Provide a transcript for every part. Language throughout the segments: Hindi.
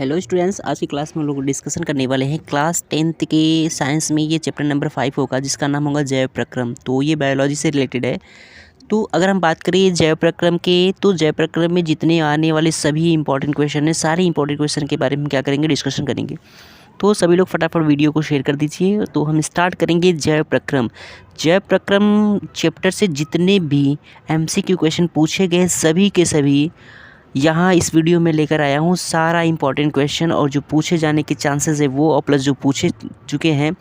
हेलो स्टूडेंट्स, आज की क्लास में हम लोग डिस्कशन करने वाले हैं क्लास 10th के साइंस में। ये चैप्टर नंबर 5 होगा जिसका नाम होगा जैव प्रक्रम। तो ये बायोलॉजी से रिलेटेड है। तो अगर हम बात करें जैव प्रक्रम के, तो जैव प्रक्रम में जितने आने वाले सभी इंपॉर्टेंट क्वेश्चन हैं, सारे इंपॉर्टेंट क्वेश्चन के बारे में क्या करेंगे, डिस्कशन करेंगे। तो सभी लोग फटाफट वीडियो को शेयर कर दीजिए। तो हम स्टार्ट करेंगे जैव प्रक्रम। जैव प्रक्रम चैप्टर से जितने भी MCQ क्वेश्चन पूछे गए सभी के सभी यहाँ इस वीडियो में लेकर आया हूँ। सारा इंपॉर्टेंट क्वेश्चन और जो पूछे जाने के चांसेस है वो, और प्लस जो पूछे चुके हैं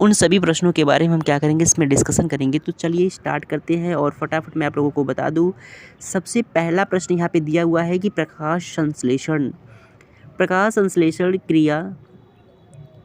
उन सभी प्रश्नों के बारे में हम क्या करेंगे, इसमें डिस्कशन करेंगे। तो चलिए स्टार्ट करते हैं। और फटाफट मैं आप लोगों को बता दूँ, सबसे पहला प्रश्न यहाँ पे दिया हुआ है कि प्रकाश संश्लेषण क्रिया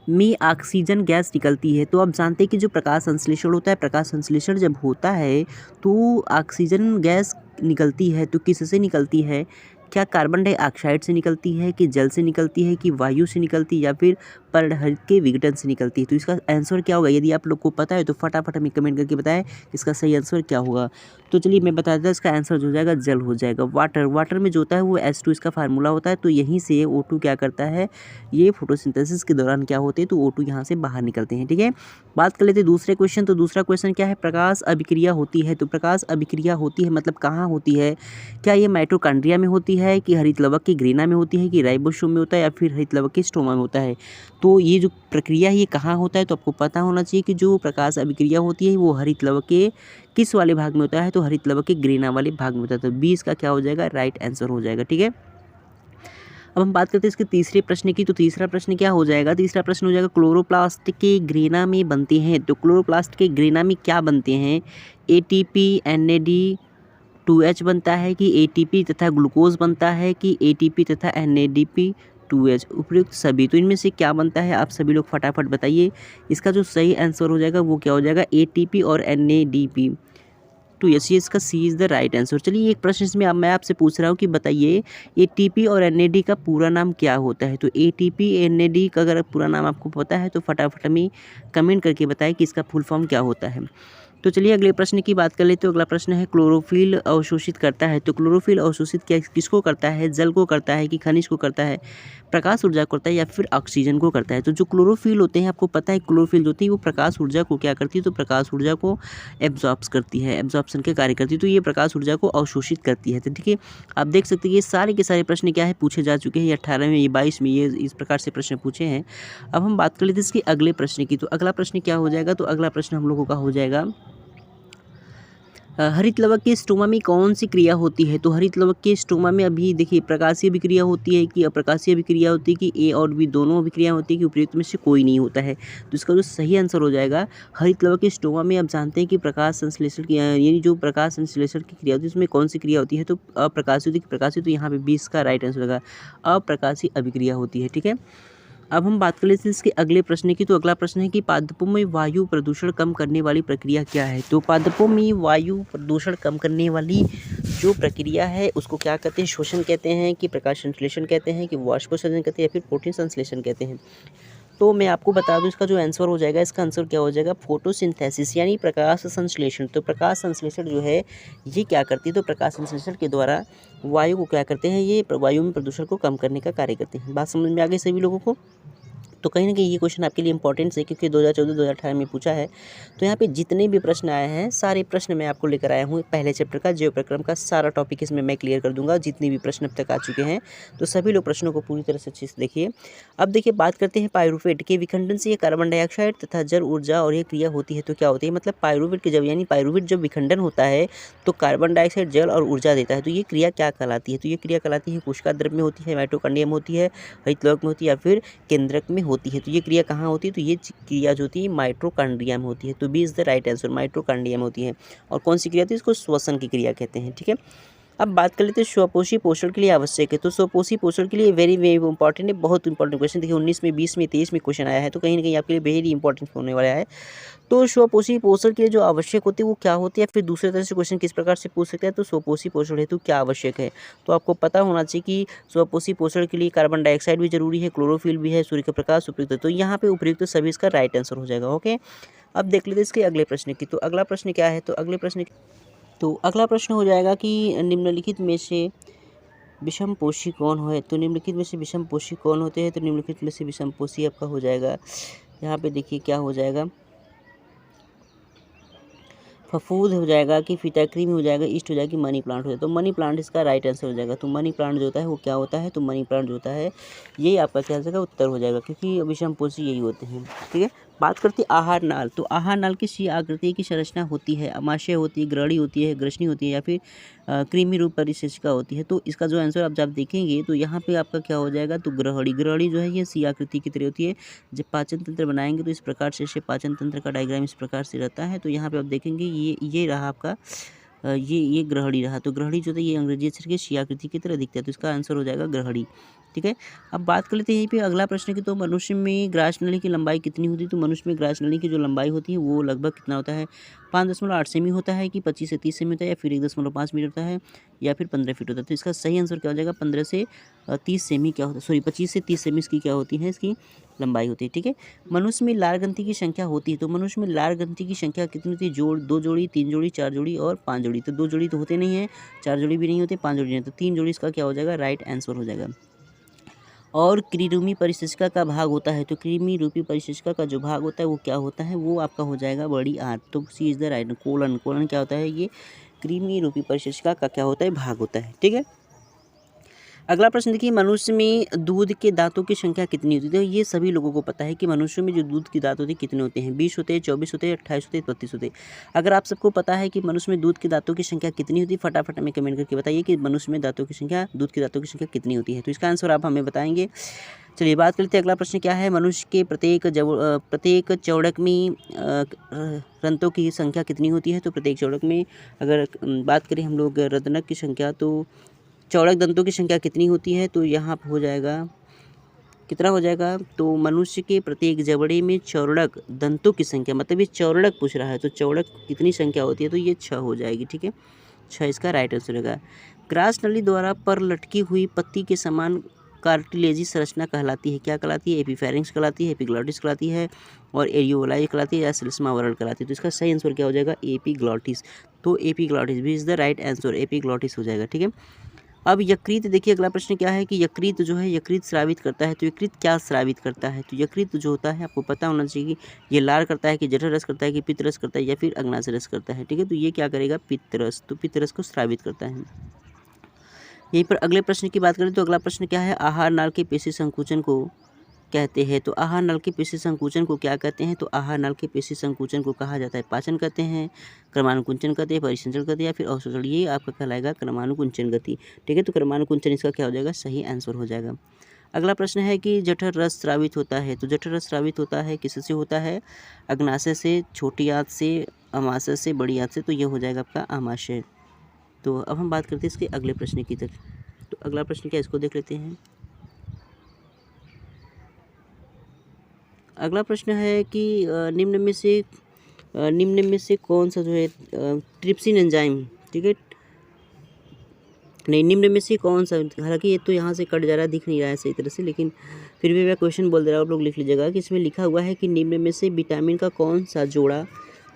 में ऑक्सीजन गैस निकलती है। तो आप जानते हैं कि जो प्रकाश संश्लेषण होता है, प्रकाश संश्लेषण जब होता है तो ऑक्सीजन गैस निकलती है। तो किससे निकलती है? क्या कार्बन डाइऑक्साइड से निकलती है, कि जल से निकलती है, कि वायु से निकलती है, या फिर पर्णहरित के विघटन से निकलती है? तो इसका आंसर क्या होगा? यदि आप लोग को पता है तो फटाफट हमें कमेंट करके बताएं इसका सही आंसर क्या होगा। तो चलिए मैं बता देता हूँ, इसका आंसर जो हो जाएगा जल हो जाएगा। वाटर में जो होता है वो H2 इसका फार्मूला होता है। तो यहीं से O2 क्या करता है, ये फोटोसिंथेसिस के दौरान क्या होते हैं, तो O2 यहाँ से बाहर निकलते हैं। ठीक है, बात कर लेते हैं दूसरे क्वेश्चन। तो दूसरा क्वेश्चन क्या है, प्रकाश अभिक्रिया होती है। तो प्रकाश अभिक्रिया होती है मतलब कहाँ होती है? क्या ये माइटोकॉन्ड्रिया में होती है, कि हरितलवक की ग्रेना में होती है, कि राइबोसोम में होता है, या फिर हरितलवक के स्ट्रोमा में होता है? तो ये जो प्रक्रिया है ये कहाँ होता है? तो आपको पता होना चाहिए कि जो प्रकाश अभिक्रिया होती है वो हरितलवक के किस वाले भाग में होता है? तो हरितलवक के ग्रेना वाले भाग में होता है। तो 20 का क्या हो जाएगा, राइट आंसर हो जाएगा। ठीक है, अब हम बात करते हैं इसके तीसरे प्रश्न की। तो तीसरा प्रश्न क्या हो जाएगा? तीसरा प्रश्न हो जाएगा क्लोरोप्लास्ट के ग्रेना में बनते हैं। तो क्लोरोप्लास्ट के ग्रेना में क्या बनते हैं? ATP NAD2H बनता है, कि ATP तथा ग्लूकोज बनता है, कि ATP तथा NADP2H, उपयुक्त सभी। तो इनमें से क्या बनता है? आप सभी लोग फटाफट बताइए। इसका जो सही आंसर हो जाएगा वो क्या हो जाएगा, ATP और NADP। तो यस, ये इसका सी इज़ द राइट आंसर। चलिए एक प्रश्न इसमें अब मैं आपसे पूछ रहा हूँ कि बताइए ATP और NAD का पूरा नाम क्या होता है? तो ATP NAD का अगर पूरा नाम आपको पता है तो फटाफट हमें कमेंट करके बताएं कि इसका फुल फॉर्म क्या होता है। तो चलिए अगले प्रश्न की बात कर लेते हैं। अगला प्रश्न है क्लोरोफिल अवशोषित करता है। तो क्लोरोफिल अवशोषित क्या किसको करता है? जल को करता है, कि खनिज को करता है, प्रकाश ऊर्जा को करता है, या फिर ऑक्सीजन को करता है? तो जो क्लोरोफिल होते हैं, आपको पता है क्लोरोफिल जो होती है वो प्रकाश ऊर्जा को क्या करती है? तो प्रकाश ऊर्जा को एब्जॉर्ब्स करती है, एब्जॉर्प्शन के कार्य करती है। तो ये प्रकाश ऊर्जा को अवशोषित करती है। तो ठीक है, आप देख सकते हैं ये सारे के सारे प्रश्न क्या है, पूछे जा चुके हैं। ये 18 में, ये 22 में, ये इस प्रकार से प्रश्न पूछे हैं। अब हम बात कर लेते हैं इसके अगले प्रश्न की। तो अगला प्रश्न क्या हो जाएगा? तो अगला प्रश्न हम लोगों का हो जाएगा हरितलवक के स्टोमा में कौन सी क्रिया होती है? तो हरितलवक के स्टोमा में अभी देखिए प्रकाशीय अभिक्रिया होती है, कि अप्रकाशीय अभिक्रिया होती है, कि A और B दोनों अभिक्रिया होती है, कि उपयुक्त में से कोई नहीं होता है? तो इसका जो सही आंसर हो जाएगा, हरितलवक के स्टोमा में आप जानते हैं कि प्रकाश संश्लेषण की, यानी जो प्रकाश संश्लेषण की क्रिया होती है उसमें कौन सी क्रिया होती है? तो अप्रकाशीय होती है। प्रकाशीय, तो यहाँ पे 20 का राइट आंसर होगा, अप्रकाशीय अभिक्रिया होती है। ठीक है, अब हम बात कर लेते हैं इसके अगले प्रश्न की। तो अगला प्रश्न है कि पादपों में वायु प्रदूषण कम करने वाली प्रक्रिया क्या है? तो पादपों में वायु प्रदूषण कम करने वाली जो प्रक्रिया है उसको क्या कहते हैं? श्वसन कहते हैं, कि प्रकाश संश्लेषण कहते हैं, कि वाष्पोत्सर्जन कहते हैं, या फिर प्रोटीन संश्लेषण कहते हैं? तो मैं आपको बता दूं इसका जो आंसर हो जाएगा, इसका आंसर क्या हो जाएगा, फोटोसिंथेसिस, यानी प्रकाश संश्लेषण। तो प्रकाश संश्लेषण जो है ये क्या करती है? तो प्रकाश संश्लेषण के द्वारा वायु को क्या करते हैं, ये वायु में प्रदूषण को कम करने का कार्य करते हैं। बात समझ में आ गई सभी लोगों को? तो कहीं ना कहीं ये क्वेश्चन आपके लिए इंपॉर्टेंट है, क्योंकि 2014-2018 में पूछा है। तो यहाँ पे जितने भी प्रश्न आए हैं सारे प्रश्न मैं आपको लेकर आया हूँ पहले चैप्टर का, जैव प्रक्रम का सारा टॉपिक इसमें मैं क्लियर कर दूंगा। जितने भी प्रश्न अब तक आ चुके हैं तो सभी लोग प्रश्नों को पूरी तरह से अच्छे से देखिए। अब देखिए बात करते हैं पायरुवेट के विखंडन से ये कार्बन डाइऑक्साइड तथा जल ऊर्जा और ये क्रिया होती है। तो क्या होती है? मतलब पायरुवेट के जब, यानी पायरुवेट जब विखंडन होता है तो कार्बन डाइऑक्साइड, जल और ऊर्जा देता है। तो ये क्रिया क्या कहलाती है? तो ये क्रिया कहलाती है कोशिका द्रव्य में होती है, माइटोकॉन्ड्रिया में होती है, हरितलवक में होती है, या फिर केंद्रक में होती है। तो ये क्रिया कहाँ होती है? तो ये क्रिया जो होती है माइटोकॉन्ड्रिया में होती है। तो B is the right answer, mitochondria में होती है। और कौन सी क्रिया होती है? इसको श्वसन की क्रिया कहते हैं। ठीक है, अब बात कर लेते हैं स्वपोषी पोषण के लिए आवश्यक है। तो स्वपोषी पोषण के लिए वेरी वेरी इंपॉर्टेंट है, बहुत इंपॉर्टेंट क्वेश्चन। देखिए 19 में, 20 में, 23 में क्वेश्चन आया है, तो कहीं ना कहीं आपके लिए वेरी इंपॉर्टेंट होने वाला है। तो स्वपोषी पोषण के लिए जो आवश्यक होती है वो क्या होती है? फिर दूसरे तरह से क्वेश्चन किस प्रकार से पूछ सकते हैं? तो स्वपोषी पोषण हेतु क्या आवश्यक है? तो आपको पता होना चाहिए कि स्वपोषी पोषण के लिए कार्बन डाइऑक्साइड भी जरूरी है, क्लोरोफिल भी है, सूर्य का प्रकाश उपयुक्त है। तो यहाँ पे उपयुक्त सभी इसका राइट आंसर हो जाएगा। ओके, अब देख लेते हैं इसके अगले प्रश्न की। तो अगला प्रश्न क्या है? तो अगला प्रश्न हो जाएगा कि निम्नलिखित में से विषमपोषी कौन है? तो निम्नलिखित में से विषमपोषी कौन होते हैं? तो निम्नलिखित में से विषमपोषी आपका हो जाएगा, यहाँ पे देखिए क्या हो जाएगा, फफूंद हो जाएगा कि फिटाक्री में हो जाएगा, ईस्ट हो जाएगी, मनी प्लांट हो जाएगा। तो मनी प्लांट इसका राइट आंसर हो जाएगा। तो मनी प्लांट जो होता है वो क्या होता है? तो मनी प्लांट जो होता है यही आपका क्या हो जाएगा, उत्तर हो जाएगा, क्योंकि विषमपोषी यही होते हैं। ठीक है, बात करते हैं आहार नाल। तो आहार नाल की सी आकृति की संरचना होती है, अमाशय होती है, ग्रहणी होती है, ग्रसनी होती है, या फिर कृमि रूप परिशिष्टिका होती है। तो इसका जो आंसर आप जब देखेंगे तो यहाँ पे आपका क्या हो जाएगा, तो ग्रहणी। ग्रहणी जो है ये सी आकृति की तरह होती है। जब पाचन तंत्र बनाएंगे तो इस प्रकार से पाचन तंत्र का डायग्राम इस प्रकार से रहता है। तो यहाँ पे आप देखेंगे ये रहा आपका ये ग्रहणी रहा। तो ग्रहणी जो है ये अंग्रेजी अक्षर की सी आकृति की तरह दिखता है। तो इसका आंसर हो जाएगा ग्रहणी। ठीक है, अब बात कर लेते हैं यहीं पे अगला प्रश्न की। तो मनुष्य में ग्रास नली की लंबाई कितनी होती है? तो मनुष्य में ग्रास नली की जो लंबाई होती है वो लगभग कितना होता है, 5.8 सेमी होता है, कि 25 से 30 सेमी होता है, या फिर 1.5 मीटर होता है, या फिर 15 फीट होता है। तो इसका सही आंसर क्या हो जाएगा, 15 से 30 सेमी क्या होता है, सॉरी 25 से 30 सेमी इसकी क्या होती है, इसकी लंबाई होती है। ठीक है, मनुष्य में लार ग्रंथि की संख्या होती है। तो मनुष्य में लार ग्रंथि की संख्या कितनी होती है? 2 जोड़ी, 3 जोड़ी, 4 जोड़ी और 5 जोड़ी। तो 2 जोड़ी तो होते नहीं है, 4 जोड़ी भी नहीं होते, 5 जोड़ी नहीं, तो 3 जोड़ी इसका क्या हो जाएगा, राइट आंसर हो जाएगा। और कृमि परिशिष्टिका का भाग होता है। तो कृमि रूपी परिशिष्टिका का जो भाग होता है वो क्या होता है, वो आपका हो जाएगा बड़ी आंत। तो C is the right. Colon, colon क्या होता है, ये कृमि रूपी परिशिष्टिका का क्या होता है, भाग होता है। ठीक है, अगला प्रश्न देखिए, मनुष्य में दूध के दांतों की संख्या कितनी होती है? तो ये सभी लोगों को पता है कि मनुष्य में जो दूध के दांत होते हैं कितने होते हैं, 20 होते हैं, 24 होते हैं, 28 होते हैं, 32 होते हैं। अगर आप सबको पता है कि मनुष्य में दूध के दांतों की संख्या कितनी होती है, फटाफट हमें कमेंट करके बताइए कि मनुष्य में दांतों की संख्या, दूध के दांतों की संख्या कितनी होती है। तो इसका आंसर आप हमें बताएंगे। चलिए बात करते हैं, अगला प्रश्न क्या है, मनुष्य के प्रत्येक चौड़क में रंतों की संख्या कितनी होती है? तो प्रत्येक चौड़क में अगर बात करें हम लोग रत्नक की संख्या, तो चौड़क दंतों की संख्या कितनी होती है? तो यहाँ हो जाएगा, कितना हो जाएगा, तो मनुष्य के प्रत्येक जबड़े में चौड़क दंतों की संख्या, मतलब ये चौड़क पूछ रहा है, तो चौड़क कितनी संख्या होती है? तो ये 6 हो जाएगी। ठीक है, 6 इसका राइट आंसर होगा। ग्रास नली द्वारा पर लटकी हुई पत्ती के समान कार्टिलेजी संरचना कहलाती है, क्या कहलाती है? एपीफेरिंक्स कहलाती है, एपिग्लॉटिस कहलाती है, और एरियोलाई कहलाती है, या सिल्समा वरल कहलाती है। तो इसका सही आंसर क्या हो जाएगा, एपिग्लॉटिस। तो एपिग्लॉटिस भी is the right answer, epiglottis हो जाएगा। ठीक है, अब यकृत देखिए, अगला प्रश्न क्या है कि यकृत जो है, यकृत स्रावित करता है। तो यकृत क्या स्रावित करता है? तो यकृत जो होता है आपको पता होना चाहिए कि ये लार करता है, कि जठर रस करता है, कि पित्त रस करता है, या फिर अग्नाशय रस करता है। ठीक है, तो ये क्या करेगा, पित्त रस। तो पित्त रस को स्रावित करता है। यहीं पर अगले प्रश्न की बात करें तो अगला प्रश्न क्या है, आहार नाल के पेशी संकुचन को कहते हैं। तो आहार नल के पेशी संकुचन को क्या कहते हैं? तो आहार नल के पेशी संकुचन को कहा जाता है पाचन कहते हैं, क्रमानुकुंचन कहते हैं, परिसंचरण कहते हैं, या फिर अवशोषण। ये आपका कहलाएगा क्रमानुकुंचन गति। ठीक है, तो क्रमानुकुंचन इसका क्या हो जाएगा, सही आंसर हो जाएगा। अगला प्रश्न है कि जठर रस स्रावित होता है। तो जठर रस स्रावित होता है किससे होता है? अग्नाशय से, छोटी आंत से, अमाशय से, बड़ी आंत से। तो ये हो जाएगा आपका आमाशय। तो अब हम बात करते हैं इसके अगले प्रश्न की तरफ। तो अगला प्रश्न क्या, इसको देख लेते हैं। अगला प्रश्न है कि निम्न में से कौन सा जो है ट्रिप्सिन एंजाइम, ठीक है, नहीं, निम्न में से कौन सा, हालांकि ये तो यहाँ से कट जा रहा है, दिख नहीं रहा है सही तरह से, लेकिन फिर भी मैं क्वेश्चन बोल दे रहा हूँ, आप लोग लिख लीजिएगा कि इसमें लिखा हुआ है कि निम्न में से विटामिन का कौन सा जोड़ा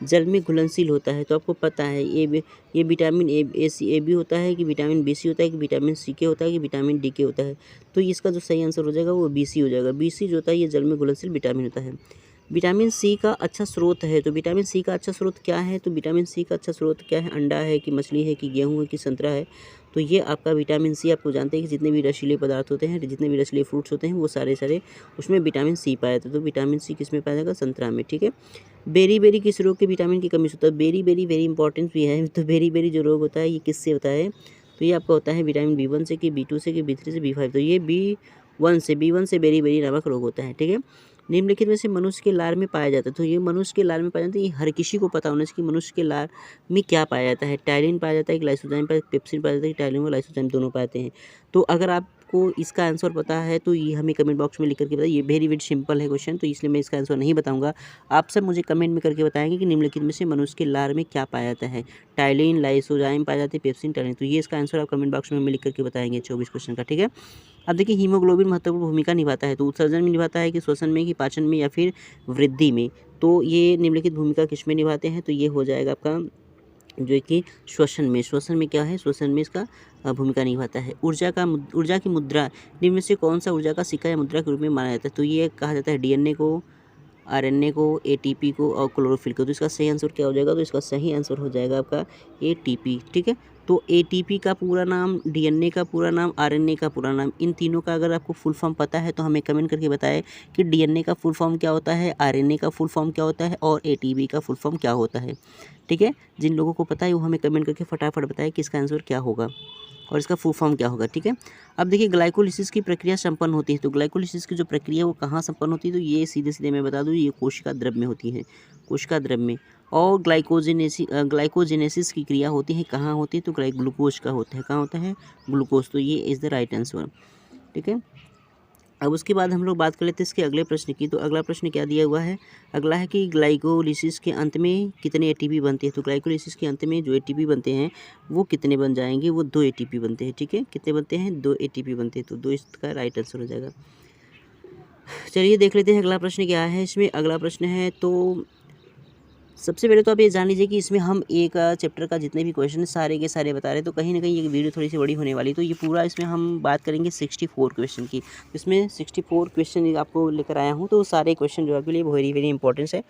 जल में घुलनशील होता है। तो आपको पता है ये विटामिन ए बी होता है, कि विटामिन बी सी होता है, कि विटामिन सी के होता है, कि विटामिन डी के होता है। तो इसका जो सही आंसर हो जाएगा वो बी सी हो जाएगा। बी सी जो होता है ये जल में घुलनशील विटामिन होता है। विटामिन सी का अच्छा स्रोत है। तो विटामिन सी का अच्छा स्रोत क्या है? तो विटामिन सी का अच्छा स्रोत क्या है? अंडा है, कि मछली है, कि गेहूँ है, कि संतरा है। तो ये आपका विटामिन सी, आपको जानते हैं कि जितने भी रसीले पदार्थ होते हैं, जितने भी रसीले फ्रूट्स होते हैं, वो सारे उसमें विटामिन सी पाया जाता है। तो विटामिन सी किस में पाया जाएगा? संतरा में। ठीक है, बेरी किस रोग के विटामिन की कमी से होता है? बेरी वेरी इंपॉर्टेंट भी है। तो बेरी जो रोग होता है ये किससे होता है? तो ये आपका होता है विटामिन B1 से, कि B2 से, कि B3 से, B5। तो ये B1 से बेरी नामक रोग होता है। ठीक है, निम्नलिखित में से मनुष्य के लार में पाया जाता है। तो ये मनुष्य के लार में पाया जाता है, ये हर किसी को पता होना चाहिए कि मनुष्य के लार में क्या पाया जाता है। टायलिन पाया जाता है, कि लाइसोजाइम पाया, पेप्सिन पाया जाता है, कि टायलिन और लाइसोजाइम दोनों पाते हैं। तो अगर आपको इसका आंसर पता है तो ये हमें कमेंट बॉक्स में लिख करके बताइए। ये वेरी सिंपल है क्वेश्चन, तो इसलिए मैं इसका आंसर नहीं बताऊंगा। आप सब मुझे कमेंट में करके बताएंगे कि निम्नलिखित में से मनुष्य के लार में क्या पाया जाता है। टायलिन, लाइसोजाइम पाया जाता है, पेप्सिन, टायलिन। तो ये इसका आंसर आप कमेंट बॉक्स में हमें लिख करके बताएंगे 24 क्वेश्चन का। ठीक है, अब देखिए, हीमोग्लोबिन महत्वपूर्ण भूमिका निभाता है। तो उत्सर्जन में निभाता है, कि श्वसन में, कि पाचन में, या फिर वृद्धि में। तो ये निम्नलिखित भूमिका किस में निभाते हैं? तो ये हो जाएगा आपका जो कि श्वसन में क्या है, श्वसन में इसका भूमिका निभाता है। ऊर्जा की मुद्रा निम्न में से कौन सा ऊर्जा का सिक्का या मुद्रा के रूप में माना जाता है? तो ये कहा जाता है डीएनए को, आरएनए को, एटीपी को और क्लोरोफिल को। तो इसका सही आंसर क्या हो जाएगा? तो इसका सही आंसर हो जाएगा आपका एटीपी। ठीक है, तो एटीपी का पूरा नाम, डीएनए का पूरा नाम, आरएनए का पूरा नाम, इन तीनों का अगर आपको फुल फॉर्म पता है तो हमें कमेंट करके बताएं कि डीएनए का फुल फॉर्म क्या होता है, आरएनए का फुल फॉर्म क्या होता है और एटीपी का फुल फॉर्म क्या होता है। ठीक है, जिन लोगों को पता है वो हमें कमेंट करके फटाफट बताएं कि इसका आंसर क्या होगा और इसका फुल फॉर्म क्या होगा। ठीक है, अब देखिए ग्लाइकोलिसिस की प्रक्रिया संपन्न होती है। तो ग्लाइकोलिसिस की जो प्रक्रिया है वो कहाँ संपन्न होती है? तो ये सीधे सीधे मैं बता दूँ, ये कोशिका द्रव्य में होती है, कोशिका द्रव्य में। और ग्लाइकोजेनेसिस की क्रिया होती है कहाँ होती है? तो ग्लूकोज का होता है। कहाँ होता है? ग्लूकोज। तो ये इज़ द राइट आंसर। ठीक है, अब उसके बाद हम लोग बात कर लेते हैं इसके अगले प्रश्न की। तो अगला प्रश्न क्या दिया हुआ है? अगला है कि ग्लाइकोलिसिस के अंत में कितने एटीपी बनते हैं? तो ग्लाइकोलिसिस के अंत में जो एटीपी बनते हैं वो कितने बन जाएंगे? वो 2 एटीपी बनते हैं। ठीक है, कितने बनते हैं? 2 एटीपी बनते हैं। तो 2 इसका राइट आंसर हो जाएगा। चलिए देख लेते हैं अगला प्रश्न क्या है। इसमें अगला प्रश्न है, तो सबसे पहले तो आप ये जान लीजिए कि इसमें हम एक चैप्टर का जितने भी क्वेश्चन सारे के सारे बता रहे हैं, तो कहीं ना कहीं ये वीडियो थोड़ी सी बड़ी होने वाली। तो ये पूरा इसमें हम बात करेंगे 64 क्वेश्चन की। इसमें 64 क्वेश्चन आपको लेकर आया हूँ, तो सारे क्वेश्चन जो आपके लिए वेरी वेरी इंपॉर्टेंट है।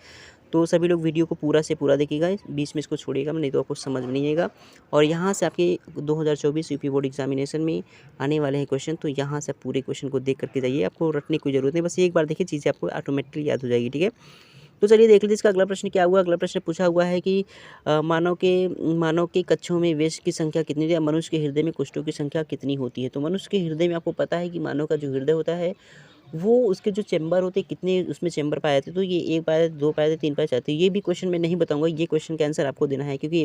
तो सभी लोग वीडियो को पूरा से पूरा देखिएगा, बीच में इसको छोड़िएगा नहीं तो आपको समझ में नहीं आएगा। और यहाँ से आपके 2024 यूपी बोर्ड एग्जामिनेशन में आने वाले हैं क्वेश्चन, तो यहाँ से आप पूरे क्वेश्चन को देख करके जाइए, आपको रटने की जरूरत नहीं, बस एक बार देखिए चीज़ें आपको ऑटोमेटिकली याद हो जाएगी। ठीक है, तो चलिए देख लीजिए इसका अगला प्रश्न क्या हुआ। अगला प्रश्न पूछा हुआ है कि मानव के कक्षों में वेश की संख्या कितनी है? मनुष्य के हृदय में कोष्ठों की संख्या कितनी होती है? तो मनुष्य के हृदय में आपको पता है कि मानव का जो हृदय होता है वो उसके जो चैम्बर होते हैं, कितने उसमें चैम्बर पाए जाते हैं? तो ये 1 पाए जाते, 2 पाए जाते, 3 पाए जाते हैं। ये भी क्वेश्चन मैं नहीं बताऊंगा, ये क्वेश्चन का आंसर आपको देना है, क्योंकि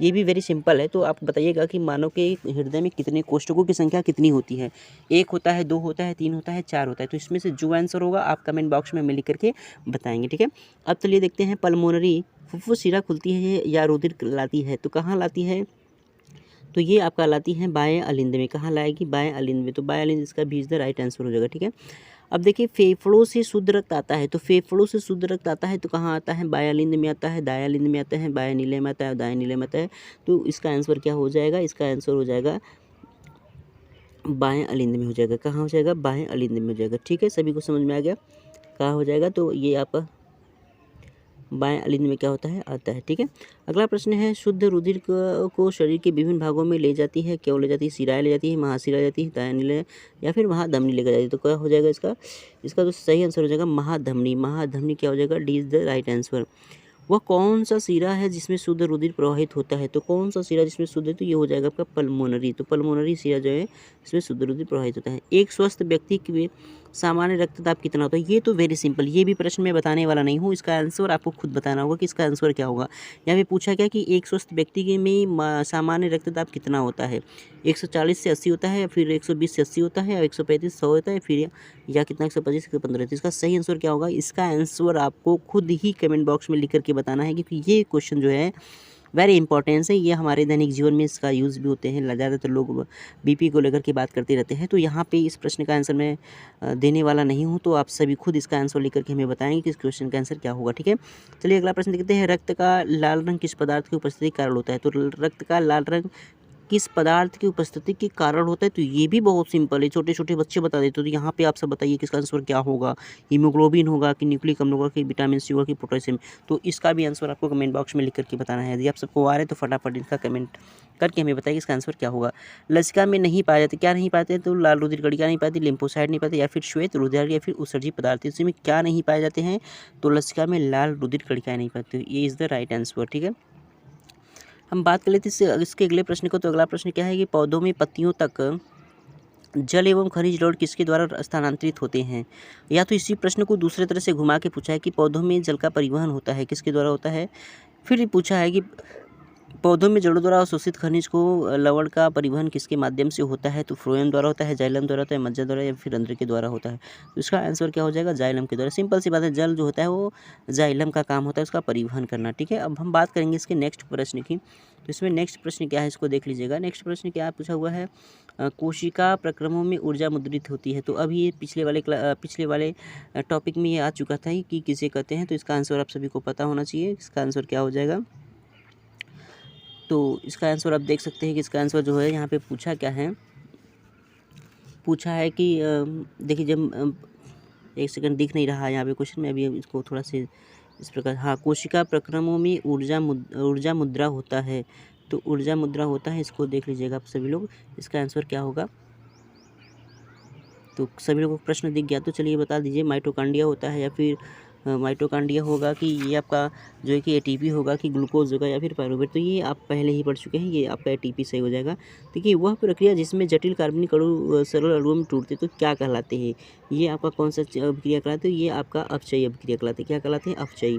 ये भी वेरी सिंपल है। तो आप बताइएगा कि मानव के हृदय में कितने कोष्ठकों की संख्या कितनी होती है? 1 होता है, 2 होता है, 3 होता है, 4 होता है। तो इसमें से जो आंसर होगा आप कमेंट बॉक्स में लिख करके बताएंगे। ठीक है, अब चलिए देखते हैं, पल्मोनरी फुफ्फुस शिरा खुलती है या रुधिर लाती है? तो कहाँ लाती है? तो ये आपका लाती है बाएं अलिंद में। कहाँ लाएगी? बाएं अलिंद में। तो बाएं अलिंद इसका भी इज द राइट आंसर हो जाएगा। ठीक है, अब देखिए फेफड़ों से शुद्ध रक्त आता है। तो फेफड़ों से शुद्ध रक्त आता है तो कहाँ आता है? बाएं अलिंद में आता है, दाएं अलिंद में आता है, बाएं नीले में आता है, दाएं नीले में आता है। तो इसका आंसर क्या हो जाएगा? इसका आंसर हो जाएगा बाएं अलिंद में हो जाएगा। कहाँ हो जाएगा? बाएं अलिंद में हो जाएगा। ठीक है, सभी को समझ में आ गया कहाँ हो जाएगा? तो ये आप बाएं अलिंद में क्या होता है? आता है। ठीक है, अगला प्रश्न है, शुद्ध रुधिर को शरीर के विभिन्न भागों में ले जाती है? क्यों ले जाती है? शिराएं ले जाती है, महाशिरा ले जाती है, दायां नीले या फिर महाधमनी लेकर जाती है? तो क्या हो जाएगा इसका? इसका तो सही आंसर हो जाएगा महाधमनी। महाधमनी क्या हो जाएगा? D is the right answer. वह कौन सा शिरा है जिसमें शुद्ध रुधिर प्रवाहित होता है? तो कौन सा शिरा जिसमें शुद्ध है? तो ये हो जाएगा आपका पल्मोनरी। तो पल्मोनरी शिरा जो है इसमें शुद्ध रुधिर प्रवाहित होता है। एक स्वस्थ व्यक्ति के सामान्य रक्तचाप कितना होता है? ये तो वेरी सिंपल, ये भी प्रश्न में बताने वाला नहीं हूँ, इसका आंसर आपको खुद बताना होगा कि इसका आंसर क्या होगा। यहाँ पे पूछा गया कि एक स्वस्थ व्यक्ति के में सामान्य रक्तचाप कितना होता है? 140 से 80 होता है, या फिर 120 से 80 होता है, या 135 100 होता है, फिर या कितना 125 115? तो इसका सही आंसर क्या होगा? इसका आंसर आपको खुद ही कमेंट बॉक्स में लिख करके बताना है, क्योंकि ये क्वेश्चन जो है वेरी इंपॉर्टेंस है। ये हमारे दैनिक जीवन में इसका यूज़ भी होते हैं। ज़्यादातर लोग बीपी को लेकर के बात करते रहते हैं। तो यहाँ पे इस प्रश्न का आंसर मैं देने वाला नहीं हूँ, तो आप सभी खुद इसका आंसर लेकर के हमें बताएंगे कि इस क्वेश्चन का आंसर क्या होगा। ठीक है, चलिए अगला प्रश्न देखते हैं, रक्त का लाल रंग किस पदार्थ की उपस्थिति के कारण होता है? तो रक्त का लाल रंग किस पदार्थ की उपस्थिति के कारण होता है? तो ये भी बहुत सिंपल है, छोटे छोटे बच्चे बता देते। तो यहाँ पे आप सब बताइए कि इसका आंसर क्या होगा? हीमोग्लोबिन होगा कि न्यूक्लिक अम्ल होगा कि विटामिन सी होगा कि पोटेशियम? तो इसका भी आंसर आपको कमेंट बॉक्स में लिख करके बताना है। यदि आप सबको आ रहे हैं तो फटाफट इसका कमेंट करके हमें बताइए इसका आंसर क्या होगा। लसिका में नहीं पाए जाते, क्या नहीं पाते? तो लाल रुधिर कणिका नहीं पाती, लिम्फोसाइट नहीं पाते, या फिर श्वेत रुधिर, या फिर उत्सर्जी पदार्थ। इसमें क्या नहीं पाए जाते हैं? तो लसिका में लाल रुधिर कणिकाएं नहीं पाती। ये इज़ द राइट आंसर। ठीक है, हम बात कर लेते हैं इसके अगले प्रश्न को। तो अगला प्रश्न क्या है कि पौधों में पत्तियों तक जल एवं खनिज लौट किसके द्वारा स्थानांतरित होते हैं? या तो इसी प्रश्न को दूसरे तरह से घुमा के पूछा है कि पौधों में जल का परिवहन होता है किसके द्वारा होता है? फिर पूछा है कि पौधों में जड़ों द्वारा अवशोषित खनिज को लवण का परिवहन किसके माध्यम से होता है? तो फ्लोएम द्वारा होता है, जाइलम द्वारा होता है, मज्जा द्वारा, या फिर रंध्र के द्वारा होता है? तो इसका आंसर क्या हो जाएगा? जाइलम के द्वारा। सिंपल सी बात है, जल जो होता है वो जाइलम का काम होता है उसका परिवहन करना। ठीक है, अब हम बात करेंगे इसके नेक्स्ट प्रश्न की। तो इसमें नेक्स्ट प्रश्न क्या है इसको देख लीजिएगा। नेक्स्ट प्रश्न क्या पूछा हुआ है, कोशिका प्रक्रमों में ऊर्जा मुद्रित होती है। तो अब ये पिछले वाले टॉपिक में ये आ चुका था कि किसे कहते हैं। तो इसका आंसर आप सभी को पता होना चाहिए। इसका आंसर क्या हो जाएगा? तो इसका आंसर आप देख सकते हैं कि इसका आंसर जो है यहाँ पे पूछा क्या है, पूछा है कि देखिए जब एक सेकंड दिख नहीं रहा है यहाँ पे क्वेश्चन में, अभी इसको थोड़ा से इस प्रकार, हाँ कोशिका प्रक्रमों में ऊर्जा मुद्रा होता है, तो ऊर्जा मुद्रा होता है, इसको देख लीजिएगा आप सभी लोग। इसका आंसर क्या होगा, तो सभी लोगों को प्रश्न दिख गया, तो चलिए बता दीजिए माइटोकॉन्ड्रिया होता है या फिर माइटोकॉन्ड्रिया होगा कि ये आपका जो है कि एटीपी होगा कि ग्लूकोज होगा या फिर पायरुवेट। तो ये आप पहले ही पढ़ चुके हैं, ये आपका एटीपी सही हो जाएगा। देखिए वह प्रक्रिया जिसमें जटिल कार्बनिक अणु सरल अणुओं में टूटते तो क्या कहलाते हैं, ये आपका कौन सा अभिक्रिया कहलाते हैं, ये आपका अपचयी अभिक्रिया कहलाते हैं। क्या कहलाते हैं, अपचयी।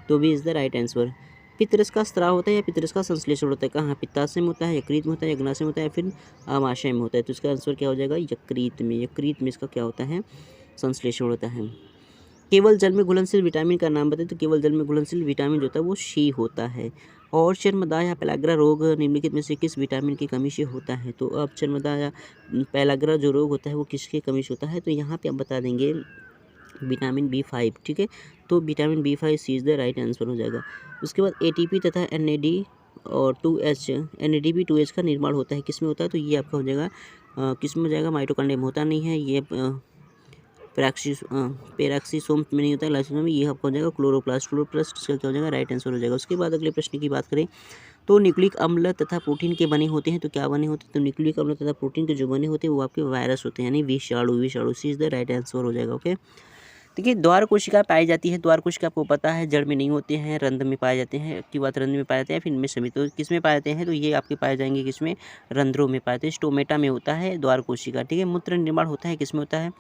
तो भी is the right answer. Patras का स्राव होता है या पितरस का संश्लेषण होता है, कहाँ, पित्ताशय में होता है, यकृत में होता है, अग्नाशय में होता है या फिर आमाशय में होता है। तो इसका आंसर क्या हो जाएगा, यकृत में। यकृत में इसका क्या होता है, संश्लेषण होता है। केवल जल में घुलनशील विटामिन का नाम बताएं, तो केवल जल में घुलनशील विटामिन जो होता है वो सी होता है। और चर्मदाह या पेलाग्रा रोग निम्नलिखित में से किस विटामिन की कमी से होता है, तो अब चर्मदाह या पेलाग्रा जो रोग होता है वो किसकी कमी से होता है, तो यहाँ पे आप बता देंगे विटामिन B5, ठीक है। तो vitamin B5 C is the right answer हो जाएगा। उसके बाद ATP तथा NAD और 2H NADP 2H का निर्माण होता है, किस में होता है, तो ये आपका हो जाएगा किस में हो जाएगा, माइटोकॉन्ड्रिया में होता नहीं है, ये पेराक्सीसोम में नहीं होता है, लाइसोसोम में। ये आपका हो जाएगा क्लोरोप्लास्ट। क्लोरोप्लास्ट इसका क्या हो जाएगा, राइट आंसर हो जाएगा। उसके बाद अगले प्रश्न की बात करें तो न्यूक्लिक अम्ल तथा प्रोटीन के बने होते हैं, तो क्या बने होते हैं, तो न्यूक्लिक अम्ल तथा प्रोटीन के जो बने होते हैं वो आपके वायरस होते हैं, यानी विषाणु सी इज़ द राइट आंसर हो जाएगा। ओके, देखिए द्वार कोशिका पाई जाती है, द्वार कोशिका आपको पता है जड़ में नहीं होते हैं, रंध्र में पाए जाते हैं, की बात रंध्र में पाए जाते हैं, फिर इनमें सभी। तो किस में पाए जाते हैं, तो ये आपके पाए जाएंगे किसमें, रंध्रों में पाए जाते हैं। स्टोमेटा में होता है द्वार कोशिका, ठीक है। मूत्र निर्माण होता है किस में होता है,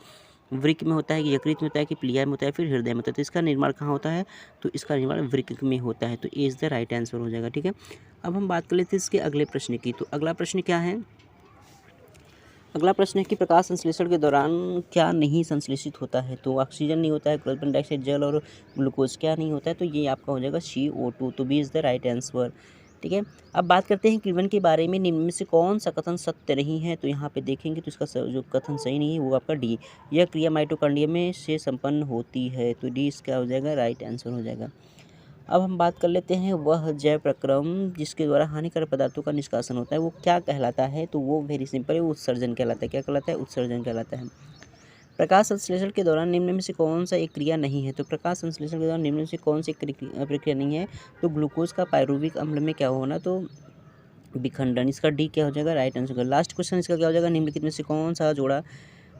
वृक्क में होता है कि यकृत में होता है कि प्लीहा में होता है फिर हृदय में होता है। तो इसका निर्माण कहाँ होता है, तो इसका निर्माण वृक्क में होता है। तो A is the right answer हो जाएगा, ठीक है। अब हम बात कर लेते हैं इसके अगले प्रश्न की। तो अगला प्रश्न क्या है, अगला प्रश्न है कि प्रकाश संश्लेषण के दौरान क्या नहीं संश्लेषित होता है, तो ऑक्सीजन नहीं होता है, कार्बन डाइऑक्साइड, जल और ग्लूकोज क्या नहीं होता है, तो ये आपका हो जाएगा CO2। तो B is the right answer, ठीक है। अब बात करते हैं किण्वन के बारे में, निम्न में से कौन सा कथन सत्य नहीं है, तो यहाँ पे देखेंगे तो इसका जो कथन सही नहीं है वो आपका डी, यह क्रिया माइटोकॉन्ड्रिया में से संपन्न होती है। तो डी इसका हो जाएगा राइट आंसर हो जाएगा। अब हम बात कर लेते हैं वह जैव प्रक्रम जिसके द्वारा हानिकारक पदार्थों का निष्कासन होता है वो क्या कहलाता है, तो वो वेरी सिंपल है, वो उत्सर्जन कहलाता है। क्या कहलाता है, उत्सर्जन कहलाता है। प्रकाश संश्लेषण के दौरान निम्न में से कौन सा एक क्रिया नहीं है, तो प्रकाश संश्लेषण के दौरान निम्न में से कौन सी प्रक्रिया नहीं है, तो ग्लूकोज का पायरुविक अम्ल में क्या होना, तो विखंडन। इसका डी क्या हो जाएगा, राइट आंसर। लास्ट क्वेश्चन इसका क्या हो जाएगा, निम्नलिखित में से कौन सा जोड़ा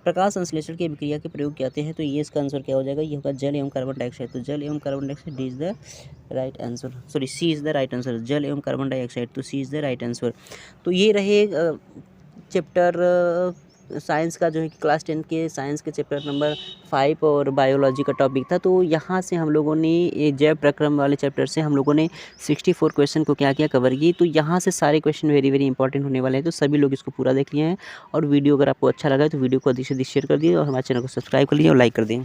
प्रकाश संश्लेषण की अभिक्रिया के प्रयोग किए हैं, तो ये इसका आंसर क्या हो जाएगा, ये होगा जल एवं कार्बन डाइऑक्साइड। तो जल एवं carbon dioxide D is the right answer, sorry C is the right answer, जल एवं कार्बन डाइऑक्साइड, तो C is the right answer. तो ये रहे चैप्टर साइंस का जो है कि क्लास 10 के साइंस के चैप्टर नंबर 5 और बायोलॉजी का टॉपिक था। तो यहाँ से हम लोगों ने ये जैव प्रक्रम वाले चैप्टर से हम लोगों ने 64 क्वेश्चन को क्या किया, कवर की। तो यहाँ से सारे क्वेश्चन वेरी वेरी इंपॉर्टेंट होने वाले हैं, तो सभी लोग इसको पूरा देख लिए हैं। और वीडियो अगर आपको अच्छा लगा है तो वीडियो को अधिक से अधिक शेयर कर दिए और हमारे चैनल को सब्सक्राइब कर लिए और लाइक कर दें।